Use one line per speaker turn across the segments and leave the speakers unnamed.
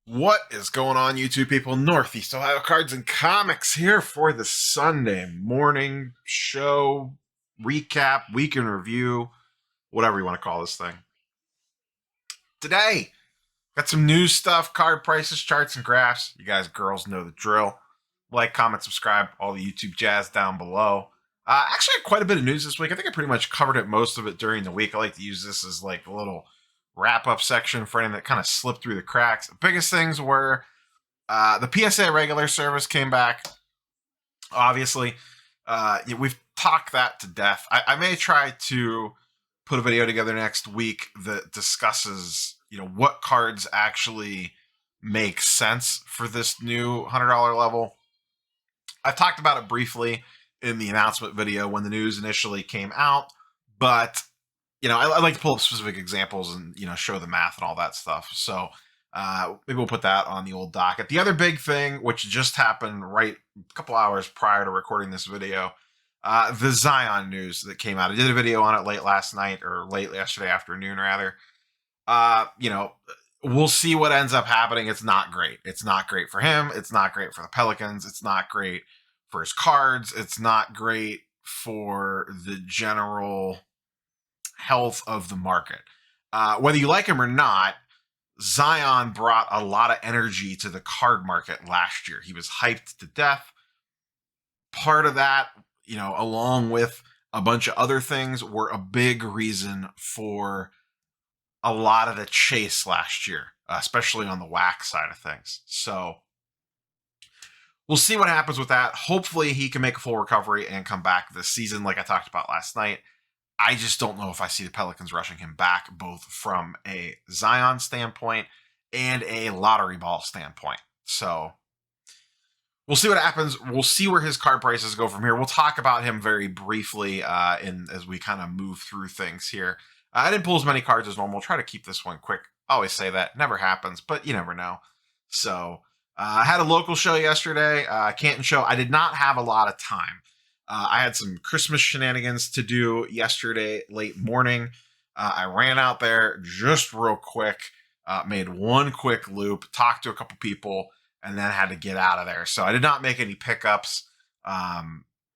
What is going on, YouTube people? Northeast Ohio Cards and Comics here for the Sunday morning show recap, week in review, whatever you want to call this thing. Today, got some new stuff, card prices, charts, and graphs. You guys, girls, know the drill. Like, comment, subscribe, all the YouTube jazz down below. Actually, I had quite a bit of news this week. I think I pretty much covered it, most of it during the week. I like to use this as like a little wrap-up section for anything that kind of slipped through the cracks. The biggest things were the PSA regular service came back. Obviously, we've talked that to death. I may try to put a video together next week that discusses, what cards actually make sense for this new $100 level. I talked about it briefly in the announcement video when the news initially came out, but I like to pull up specific examples and show the math and all that stuff. So maybe we'll put that on the old docket. The other big thing, which just happened right a couple hours prior to recording this video, the Zion news that came out. I did a video on it late last night, or late yesterday afternoon, rather. We'll see what ends up happening. It's not great. It's not great for him. It's not great for the Pelicans. It's not great for his cards. It's not great for the general health of the market. Whether you like him or not, Zion brought a lot of energy to the card market last year. He was hyped to death. Part of that, along with a bunch of other things, were a big reason for a lot of the chase last year, especially on the wax side of things. So we'll see what happens with that. Hopefully he can make a full recovery and come back this season like I talked about last night. I just don't know if I see the Pelicans rushing him back, both from a Zion standpoint and a lottery ball standpoint. So we'll see what happens. We'll see where his card prices go from here. We'll talk about him very briefly as we kind of move through things here. I didn't pull as many cards as normal. We'll try to keep this one quick. I always say that. Never happens, but you never know. So I had a local show yesterday, Canton show. I did not have a lot of time. I had some Christmas shenanigans to do yesterday late morning. I ran out there just real quick, made one quick loop, talked to a couple people, and then had to get out of there. So I did not make any pickups.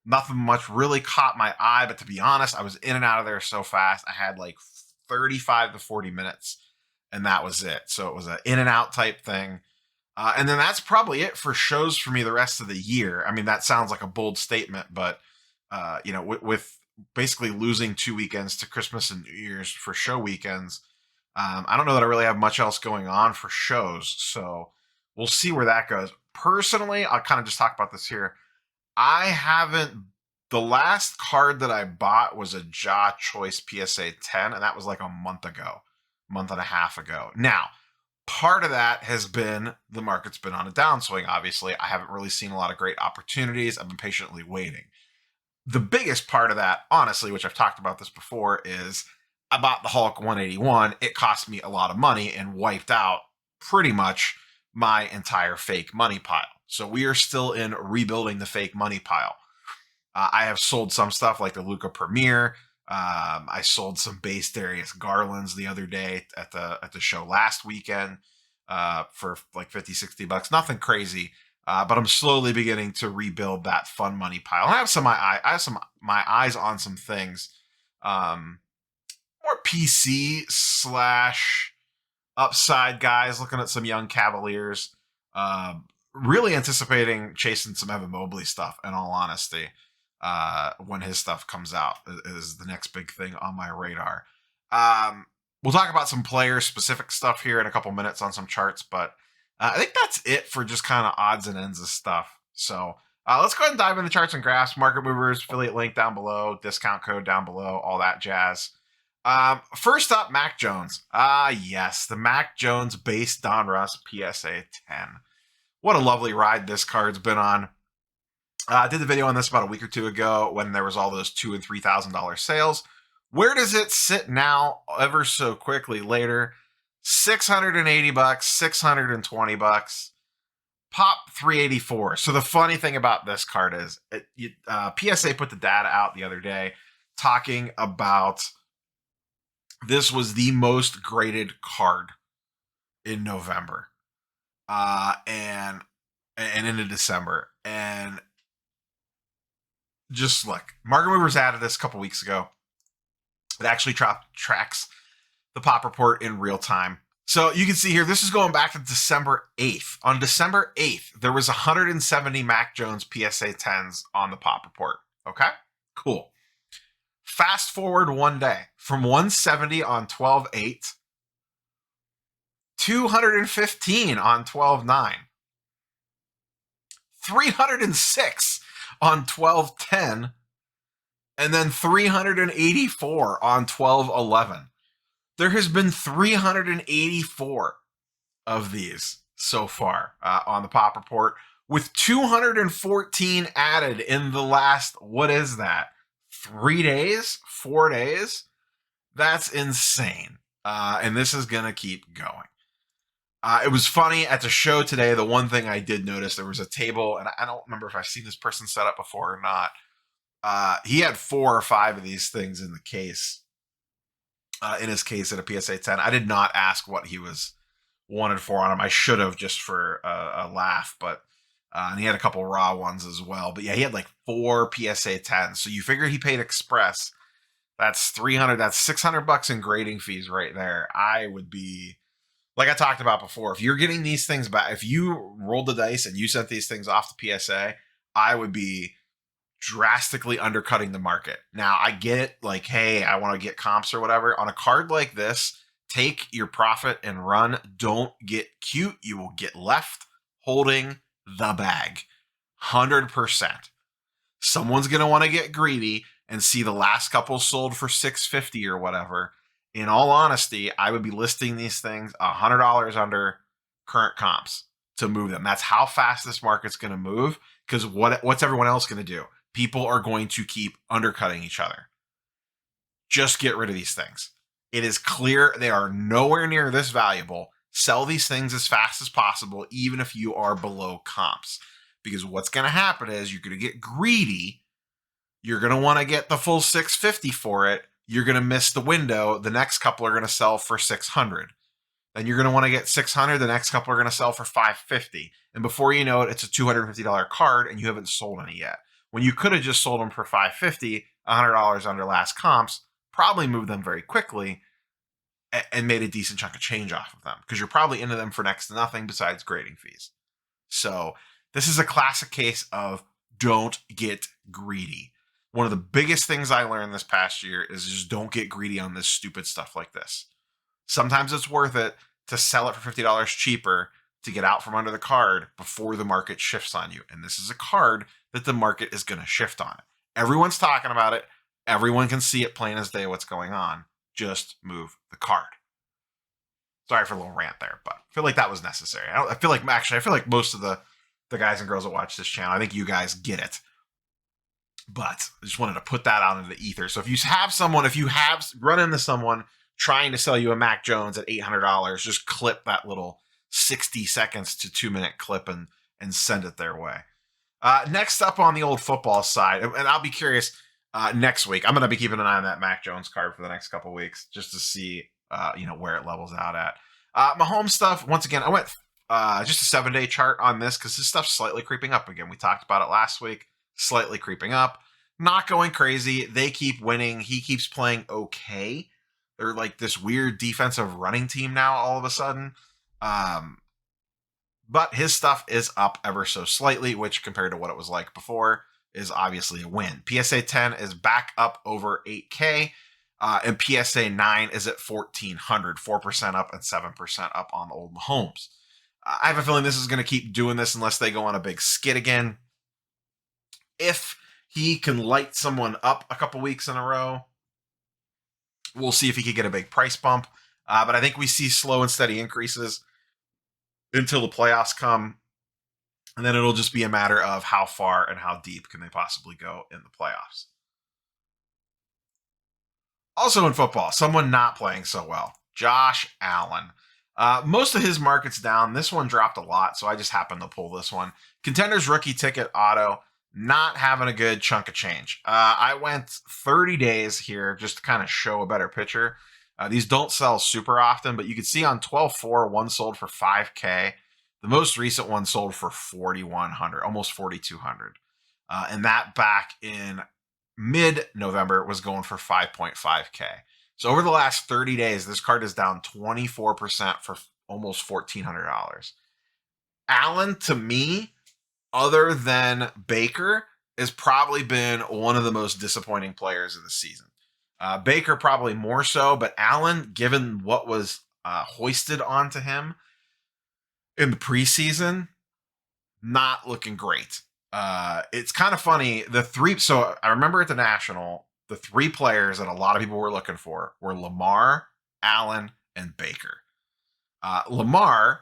Nothing much really caught my eye, but to be honest, I was in and out of there so fast. I had like 35 to 40 minutes, and that was it. So it was an in and out type thing. And then that's probably it for shows for me the rest of the year. I mean, that sounds like a bold statement, but with basically losing 2 weekends to Christmas and New Year's for show weekends, I don't know that I really have much else going on for shows. So we'll see where that goes. Personally, I'll kind of just talk about this here. The last card that I bought was a Ja Choice PSA 10, and that was like a month and a half ago. Now, part of that has been the market's been on a downswing, obviously. I haven't really seen a lot of great opportunities. I've been patiently waiting. The biggest part of that, honestly, which I've talked about this before, is I bought the Hulk 181. It cost me a lot of money and wiped out pretty much my entire fake money pile. So we are still in rebuilding the fake money pile. I have sold some stuff like the Luka Premier. I sold some base Darius Garlands the other day at the show last weekend for like 50, $60. Nothing crazy, but I'm slowly beginning to rebuild that fun money pile. I have my eyes on some things, more PC slash upside guys. Looking at some young Cavaliers. Really anticipating chasing some Evan Mobley stuff, in all honesty, when his stuff comes out is the next big thing on my radar. We'll talk about some player-specific stuff here in a couple minutes on some charts, but I think that's it for just kind of odds and ends of stuff. So let's go ahead and dive into charts and graphs, market movers, affiliate link down below, discount code down below, all that jazz. First up, Mac Jones. Yes, the Mac Jones base Donruss PSA 10. What a lovely ride this card's been on. I did the video on this about a week or two ago when there was all those $2,000 and $3,000 sales. Where does it sit now? Ever so quickly later, $680, $620, pop 384. So the funny thing about this card is, PSA put the data out the other day talking about this was the most graded card in November. And into December. And just look, market movers added this a couple weeks ago. It actually tracks the pop report in real time. So you can see here, this is going back to December 8th. On December 8th, there was 170 Mac Jones PSA 10s on the pop report. Okay, cool. Fast forward one day from 170 on 12/8, 215 on 12/9, 306 on 12/10, and then 384 on 12/11. There has been 384 of these so far on the pop report, with 214 added in the last, what is that, 3 days, 4 days? That's insane. And this is going to keep going. It was funny at the show today. The one thing I did notice, there was a table, and I don't remember if I've seen this person set up before or not. He had 4 or 5 of these things in the case, in his case at a PSA 10. I did not ask what he was wanted for on him. I should have, just for a laugh, but and he had a couple raw ones as well. But yeah, he had like 4 PSA 10s. So you figure he paid express. That's 300. That's $600 in grading fees right there. I would be, like I talked about before, if you're getting these things back, if you rolled the dice and you sent these things off the PSA, I would be drastically undercutting the market. Now, I get it, like, hey, I want to get comps or whatever. On a card like this, take your profit and run. Don't get cute. You will get left holding the bag. 100%. Someone's going to want to get greedy and see the last couple sold for $650 or whatever. In all honesty, I would be listing these things $100 under current comps to move them. That's how fast this market's going to move, because what's everyone else going to do? People are going to keep undercutting each other. Just get rid of these things. It is clear they are nowhere near this valuable. Sell these things as fast as possible, even if you are below comps. Because what's going to happen is you're going to get greedy. You're going to want to get the full $650 for it. You're going to miss the window. The next couple are going to sell for $600. Then you're going to want to get $600. The next couple are going to sell for $550. And before you know it, it's a $250 card and you haven't sold any yet. When you could have just sold them for $550, $100 under last comps, probably moved them very quickly and made a decent chunk of change off of them, because you're probably into them for next to nothing besides grading fees. So this is a classic case of don't get greedy. One of the biggest things I learned this past year is just don't get greedy on this stupid stuff like this. Sometimes it's worth it to sell it for $50 cheaper to get out from under the card before the market shifts on you. And this is a card that the market is going to shift on. Everyone's talking about it. Everyone can see it plain as day what's going on. Just move the card. Sorry for a little rant there, but I feel like that was necessary. I feel like most of the guys and girls that watch this channel, I think you guys get it. But I just wanted to put that out into the ether. So if you have run into someone trying to sell you a Mac Jones at $800, just clip that little 60 seconds to 2-minute clip and send it their way. Next up on the old football side, and I'll be curious, next week, I'm going to be keeping an eye on that Mac Jones card for the next couple weeks just to see where it levels out at. Mahomes stuff, once again, I went just a 7-day chart on this because this stuff's slightly creeping up again. We talked about it last week. Slightly creeping up. Not going crazy. They keep winning. He keeps playing okay. They're like this weird defensive running team now all of a sudden. But his stuff is up ever so slightly, which compared to what it was like before is obviously a win. PSA 10 is back up over 8K. And PSA 9 is at 1,400, 4% up and 7% up on the old Mahomes. I have a feeling this is going to keep doing this unless they go on a big skid again. If he can light someone up a couple weeks in a row, we'll see if he could get a big price bump. But I think we see slow and steady increases until the playoffs come. And then it'll just be a matter of how far and how deep can they possibly go in the playoffs. Also in football, someone not playing so well, Josh Allen. Most of his market's down. This one dropped a lot, so I just happened to pull this one. Contenders rookie ticket auto. Not having a good chunk of change. I went 30 days here just to kind of show a better picture. These don't sell super often, but you can see on 12/4, one sold for $5K. The most recent one sold for 4,100, almost 4,200. And that back in mid-November was going for 5.5K. So over the last 30 days, this card is down 24% for almost $1,400. Allen, to me, other than Baker, has probably been one of the most disappointing players of the season. Baker probably more so, but Allen, given what was hoisted onto him in the preseason, not looking great. It's kind of funny. So I remember at the National, the three players that a lot of people were looking for were Lamar, Allen, and Baker. Lamar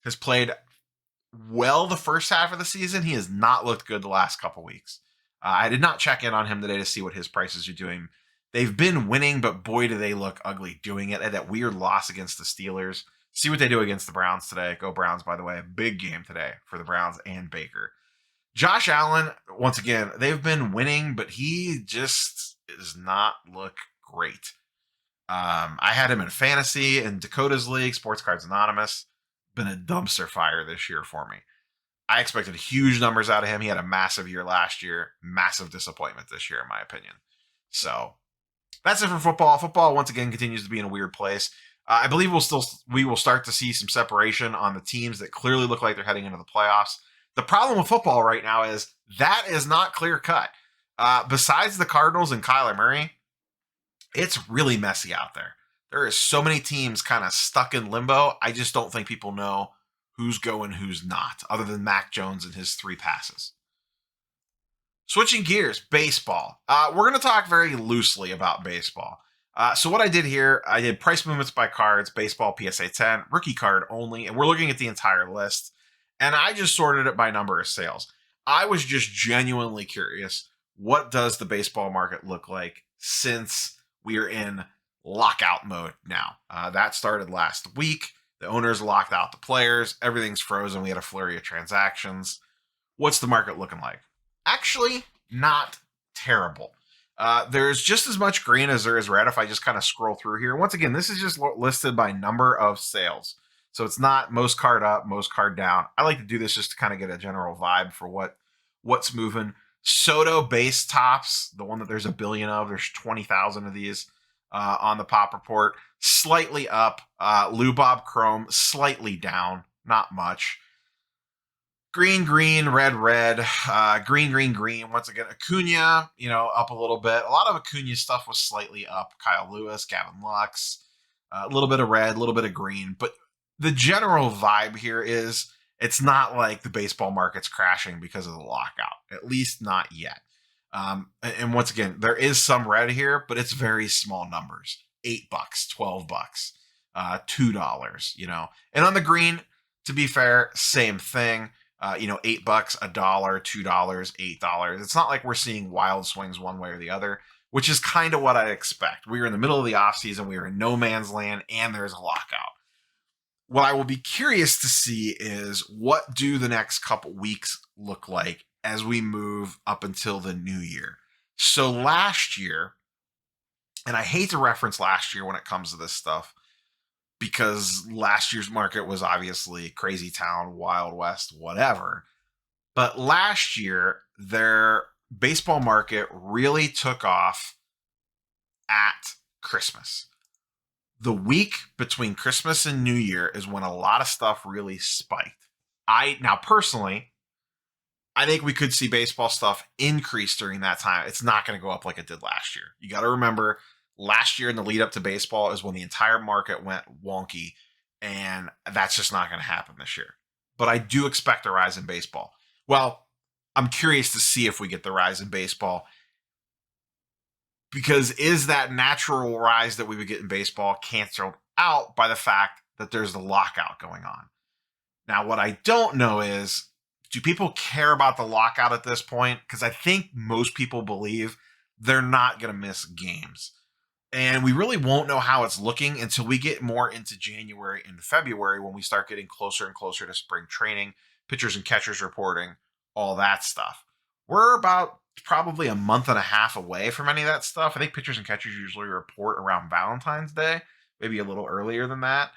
has played well the first half of the season. He has not looked good the last couple weeks. I did not check in on him today to see what his prices are doing. They've been winning, but boy, do they look ugly doing it. They had that weird loss against the Steelers. See what they do against the Browns today. Go Browns, by the way. Big game today for the Browns and Baker. Josh Allen, once again, they've been winning, but he just does not look great. I had him in fantasy in Dakota's league, Sports Cards Anonymous. Been a dumpster fire this year for me. I expected huge numbers out of him. He had a massive year last year. Massive disappointment this year, in my opinion. So that's it for football. Football, once again, continues to be in a weird place. I believe we will start to see some separation on the teams that clearly look like they're heading into the playoffs. The problem with football right now is that is not clear cut. Besides the Cardinals and Kyler Murray, it's really messy out there. There is so many teams kind of stuck in limbo. I just don't think people know who's going, who's not, other than Mac Jones and his 3 passes. Switching gears, baseball. We're going to talk very loosely about baseball. So what I did here, I did price movements by cards, baseball, PSA 10, rookie card only, and we're looking at the entire list. And I just sorted it by number of sales. I was just genuinely curious, what does the baseball market look like since we are in lockout mode now? That started last week. The owners locked out the players. Everything's frozen. We had a flurry of transactions. What's the market looking like? Actually, not terrible. There's just as much green as there is red if I just kind of scroll through here. Once again, this is just listed by number of sales. So it's not most card up, most card down. I like to do this just to kind of get a general vibe for what's moving. Soto base tops, the one that there's a billion of, there's 20,000 of these on the pop report. Slightly up. Lubob Chrome, slightly down. Not much. Green, green, red, red, green, green, green. Once again, Acuna, up a little bit. A lot of Acuna stuff was slightly up. Kyle Lewis, Gavin Lux, a little bit of red, a little bit of green. But the general vibe here is it's not like the baseball market's crashing because of the lockout, at least not yet. And once again, there is some red here, but it's very small numbers. $8, $12, $2, And on the green, to be fair, same thing. $8, $1, $2, $8. It's not like we're seeing wild swings one way or the other, which is kind of what I expect. We are in the middle of the offseason. We are in no man's land, and there's a lockout. What I will be curious to see is what do the next couple weeks look like as we move up until the new year. So last year, and I hate to reference last year when it comes to this stuff, because last year's market was obviously crazy town, Wild West, whatever. But last year, their baseball market really took off at Christmas. The week between Christmas and New Year is when a lot of stuff really spiked. Personally, I think we could see baseball stuff increase during that time. It's not going to go up like it did last year. You got to remember, last year in the lead up to baseball is when the entire market went wonky, and that's just not going to happen this year. But I do expect a rise in baseball. Well, I'm curious to see if we get the rise in baseball, because is that natural rise that we would get in baseball canceled out by the fact that there's the lockout going on? Now, what I don't know is, do people care about the lockout at this point? Because I think most people believe they're not going to miss games. And we really won't know how it's looking until we get more into January and February, when we start getting closer and closer to spring training, pitchers and catchers reporting, all that stuff. We're about probably a month and a half away from any of that stuff. I think pitchers and catchers usually report around Valentine's Day, maybe a little earlier than that.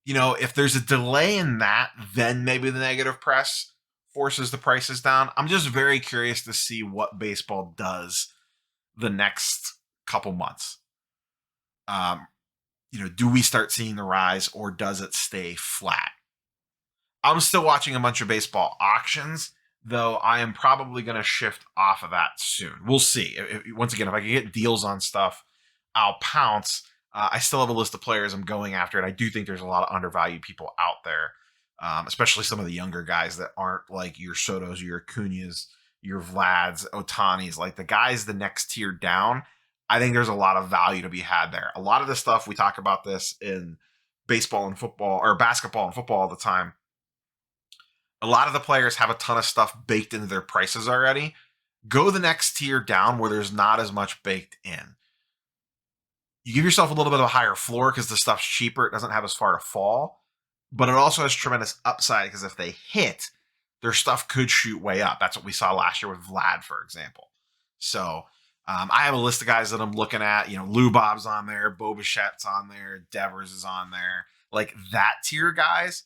if there's a delay in that, then maybe the negative press forces the prices down. I'm just very curious to see what baseball does the next couple months. Do we start seeing the rise or does it stay flat? I'm still watching a bunch of baseball auctions, though I am probably going to shift off of that soon. We'll see. Once again, if I can get deals on stuff, I'll pounce. I still have a list of players I'm going after, and I do think there's a lot of undervalued people out there, especially some of the younger guys that aren't like your Sotos, your Acuñas, your Vlads, Otanis, like the guys the next tier down. I think there's a lot of value to be had there. A lot of the stuff we talk about this in baseball and football or basketball and football all the time. A lot of the players have a ton of stuff baked into their prices already. Go the next tier down where there's not as much baked in. You give yourself a little bit of a higher floor because the stuff's cheaper. It doesn't have as far to fall, but it also has tremendous upside because if they hit, their stuff could shoot way up. That's what we saw last year with Vlad, for example. So I have a list of guys that I'm looking at. Lou Bob's on there, Bo Bichette's on there, Devers is on there. Like that tier guys,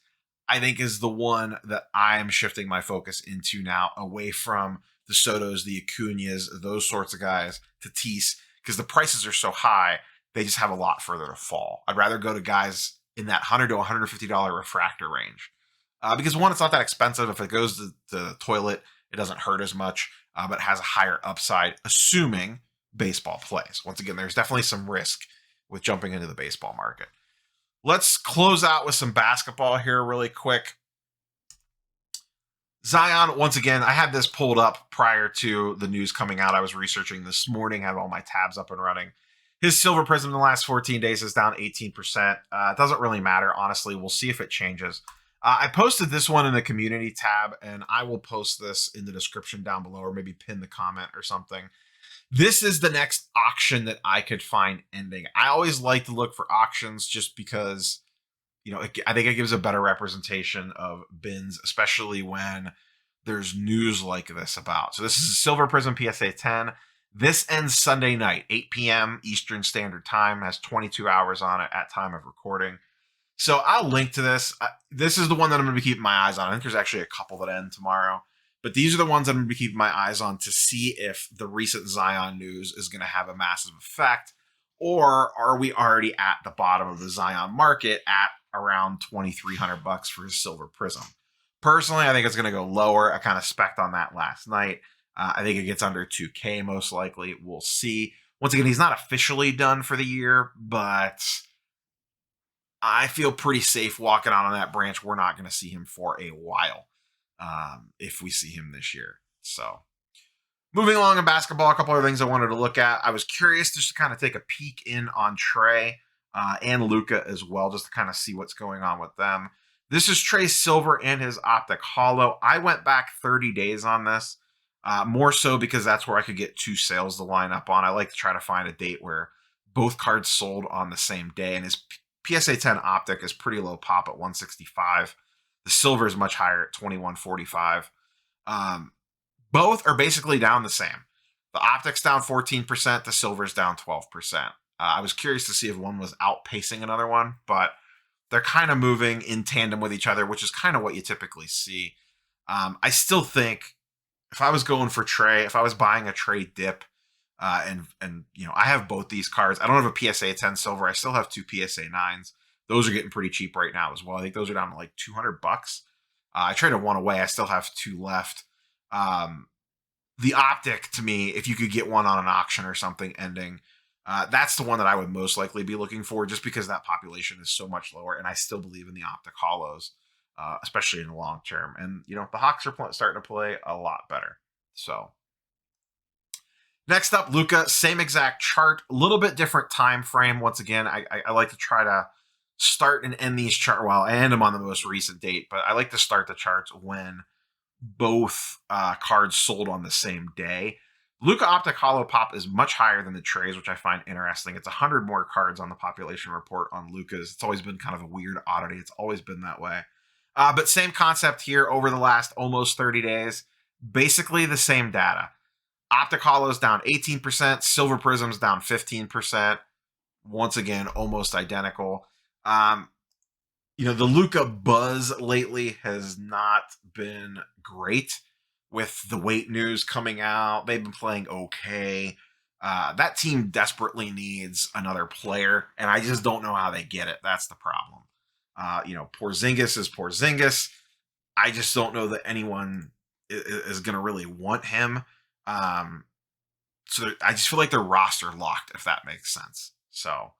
I think is the one that I'm shifting my focus into now, away from the Sotos, the Acuñas, those sorts of guys, Tatis, because the prices are so high, they just have a lot further to fall. I'd rather go to guys in that $100 to $150 refractor range. Because one, it's not that expensive. If it goes to the toilet, it doesn't hurt as much, but it has a higher upside, assuming baseball plays. Once again, there's definitely some risk with jumping into the baseball market. Let's close out with some basketball here really quick. Zion, once again, I had this pulled up prior to the news coming out. I was researching this morning, have all my tabs up and running. His silver prism in the last 14 days is down 18%. It doesn't really matter, honestly. We'll see if it changes. I posted this one in the community tab, and I will post this in the description down below or maybe pin the comment or something. This is the next auction that I could find ending. I always like to look for auctions just because, I think it gives a better representation of bins, especially when there's news like this about. So this is a Silver Prism PSA 10. This ends Sunday night, 8 p.m. Eastern Standard Time. Has 22 hours on it at time of recording. So I'll link to this. This is the one that I'm going to be keeping my eyes on. I think there's actually a couple that end tomorrow. But these are the ones I'm going to be keeping my eyes on to see if the recent Zion news is going to have a massive effect, or are we already at the bottom of the Zion market at around $2,300 for his silver prism. Personally, I think it's going to go lower. I kind of spec'd on that last night. I think it gets under 2K most likely. We'll see. Once again, he's not officially done for the year, but I feel pretty safe walking out on that branch. We're not going to see him for a while. If we see him this year. So moving along in basketball, a couple other things I wanted to look at. I was curious just to kind of take a peek in on Trey and Luka as well, just to kind of see what's going on with them. This is Trey's silver and his optic hollow. I went back 30 days on this, more so because that's where I could get two sales to line up on. I like to try to find a date where both cards sold on the same day, and his PSA 10 optic is pretty low pop at 165. The silver is much higher at 2145. Both are basically down the same. The optic's down 14%. The silver's down 12%. I was curious to see if one was outpacing another one, but they're kind of moving in tandem with each other, which is kind of what you typically see. I still think if I was going for Trey, if I was buying a Trey dip, and I have both these cards. I don't have a PSA 10 silver. I still have two PSA 9s. Those are getting pretty cheap right now as well. I think those are down to like $200. I traded one away. I still have two left. The optic, to me, if you could get one on an auction or something ending, that's the one that I would most likely be looking for, just because that population is so much lower, and I still believe in the optic hollows, especially in the long term. And the Hawks are starting to play a lot better. So next up, Luka, same exact chart, a little bit different time frame. Once again, I like to try to start and end these charts. Well, I end them on the most recent date, but I like to start the charts when both cards sold on the same day. Luka Optic Hollow Pop is much higher than the Trays, which I find interesting. It's 100 more cards on the population report on Luka's. It's always been kind of a weird oddity. It's always been that way. But same concept here over the last almost 30 days. Basically the same data. Optic Hollow's down 18%. Silver Prism's down 15%. Once again, almost identical. The Luka buzz lately has not been great with the weight news coming out. They've been playing okay. That team desperately needs another player, and I just don't know how they get it. That's the problem. Porzingis is Porzingis. I just don't know that anyone is going to really want him. So I just feel like they're roster locked, if that makes sense. So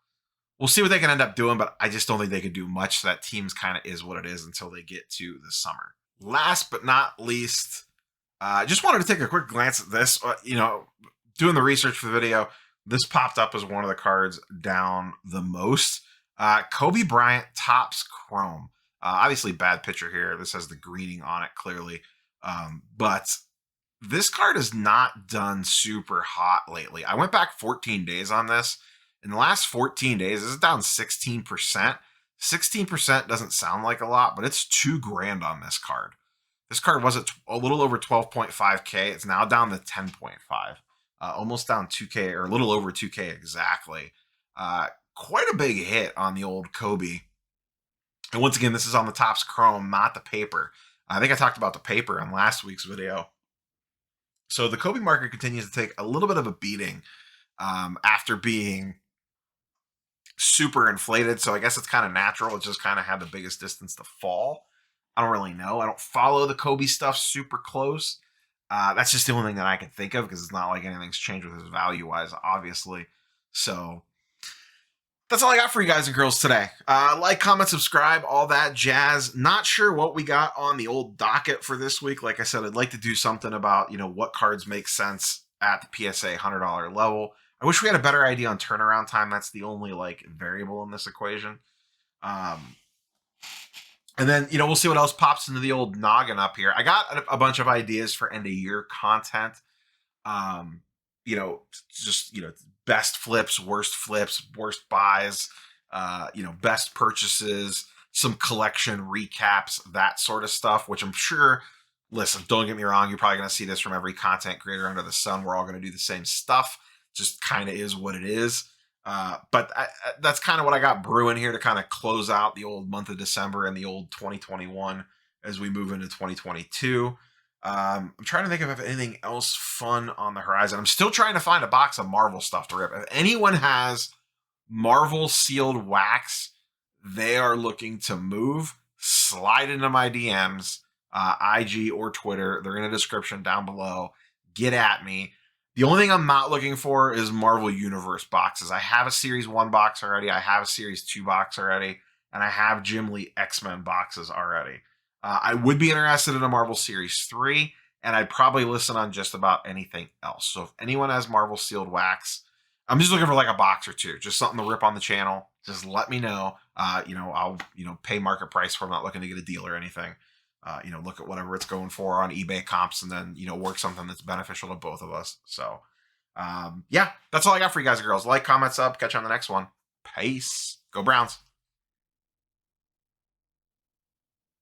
we'll see what they can end up doing, but I just don't think they could do much. That team's kind of is what it is until they get to the summer. Last but not least, I just wanted to take a quick glance at this. Doing the research for the video, this popped up as one of the cards down the most. Kobe Bryant Topps Chrome. Obviously, bad picture here. This has the greening on it clearly. But this card has not done super hot lately. I went back 14 days on this. In the last 14 days, this is down 16%. 16% doesn't sound like a lot, but it's $2,000 on this card. This card was at a little over 12.5K. It's now down to 10.5. Almost down 2K, or a little over 2K exactly. Quite a big hit on the old Kobe. And once again, this is on the Topps Chrome, not the paper. I think I talked about the paper on last week's video. So the Kobe market continues to take a little bit of a beating after being super inflated. So I guess it's kind of natural. It just kind of had the biggest distance to fall. I don't really know. I don't follow the Kobe stuff super close. That's just the only thing that I can think of, because it's not like anything's changed with his value-wise, obviously. So that's all I got for you guys and girls today. Like, comment, subscribe, all that jazz. Not sure what we got on the old docket for this week. Like I said, I'd like to do something about, what cards make sense at the PSA $100 level. I wish we had a better idea on turnaround time. That's the only variable in this equation. And then, we'll see what else pops into the old noggin up here. I got a bunch of ideas for end of year content. Best flips, worst buys, best purchases, some collection recaps, that sort of stuff, which I'm sure, listen, don't get me wrong, you're probably going to see this from every content creator under the sun. We're all going to do the same stuff. Just kind of is what it is. But that's kind of what I got brewing here to kind of close out the old month of December and the old 2021 as we move into 2022. I'm trying to think if I have anything else fun on the horizon. I'm still trying to find a box of Marvel stuff to rip. If anyone has Marvel sealed wax they are looking to move, slide into my DMs, IG or Twitter. They're in the description down below. Get at me. The only thing I'm not looking for is Marvel Universe boxes. I have a Series 1 box already. I have a Series 2 box already. And I have Jim Lee X-Men boxes already. I would be interested in a Marvel Series 3. And I'd probably listen on just about anything else. So if anyone has Marvel sealed wax, I'm just looking for a box or two. Just something to rip on the channel. Just let me know. I'll pay market price for. I'm not looking to get a deal or anything. Look at whatever it's going for on eBay comps and then, work something that's beneficial to both of us. So, that's all I got for you guys and girls. Like, comment, sub, catch you on the next one. Peace. Go Browns.